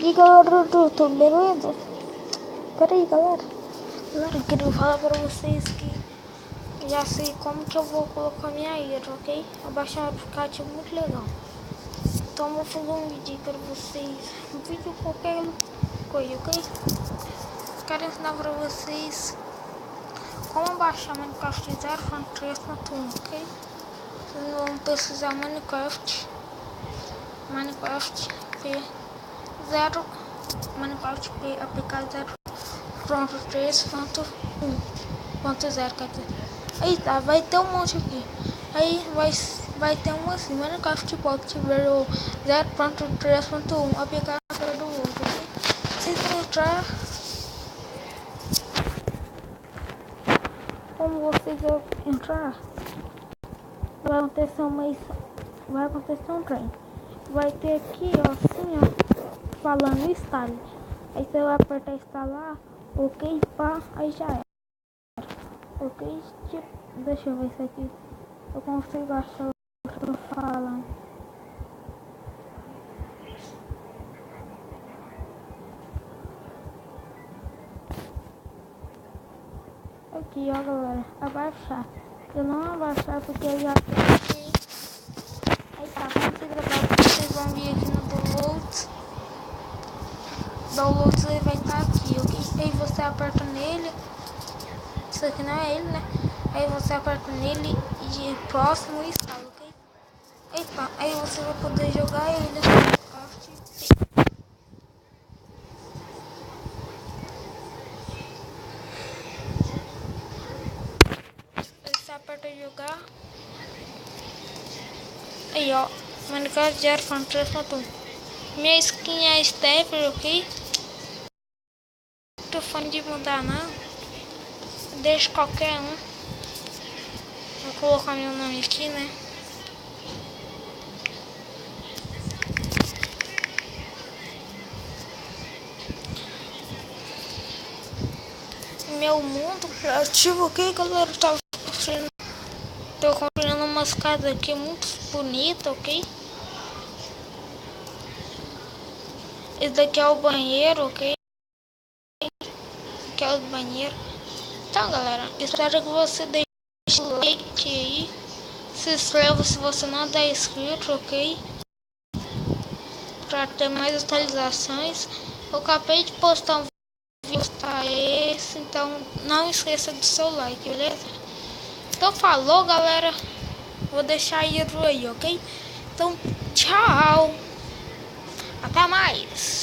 E galera do YouTube, beleza? Pera aí, galera. Eu queria falar pra vocês que já sei como que eu vou colocar minha ira, ok? Eu baixei um aplicativo muito legal. Então eu vou fazer um vídeo para vocês. Um vídeo qualquer coisa, ok? Quero ensinar pra vocês como baixar Minecraft 0.3.1, ok? Vocês vão pesquisar Minecraft P0 Minecraft P APK 0.3.1.0, quer dizer. Aí tá, vai ter um monte aqui. Aí vai ter um assim, Minecraft Pocket Zero 0.3.1 APK do outro, ok? Se entrar, como vocês vão entrar, vai acontecer um trem. Vai ter aqui, ó, assim, ó, falando instale. Aí você vai apertar instalar, ok, pá, aí já é. Ok, tipo, deixa eu ver se aqui eu consigo achar o que eu tô falando. Aqui, ó, galera, abaixar. Eu não vou abaixar porque eu já tenho. Aí tá, quando você gravar, vocês vão vir aqui no Downloads. Downloads ele vai estar aqui, ok? Aí você aperta nele. Isso aqui não é ele, né? Aí você aperta nele e próximo e instala, ok? Aí pá, aí você vai poder jogar ele. Aí você aperta jogar. Aí ó, Minecraft 0.3.1. Minha skin é Stepper, ok? Não tô fã de mudar não. Deixa qualquer um. Vou colocar meu nome aqui, né? Meu mundo criativo, ok, galera? Tô construindo umas casas aqui muito bonitas, ok? Esse daqui é o banheiro, ok? Aqui é o banheiro. Então, galera, espero que você deixe o like aí. Se inscreva se você não está inscrito, ok? Para ter mais atualizações. Eu acabei de postar um vídeo, tá esse, então não esqueça do seu like, beleza? Então falou, galera. Vou deixar aí, ok? Então, tchau. Até mais.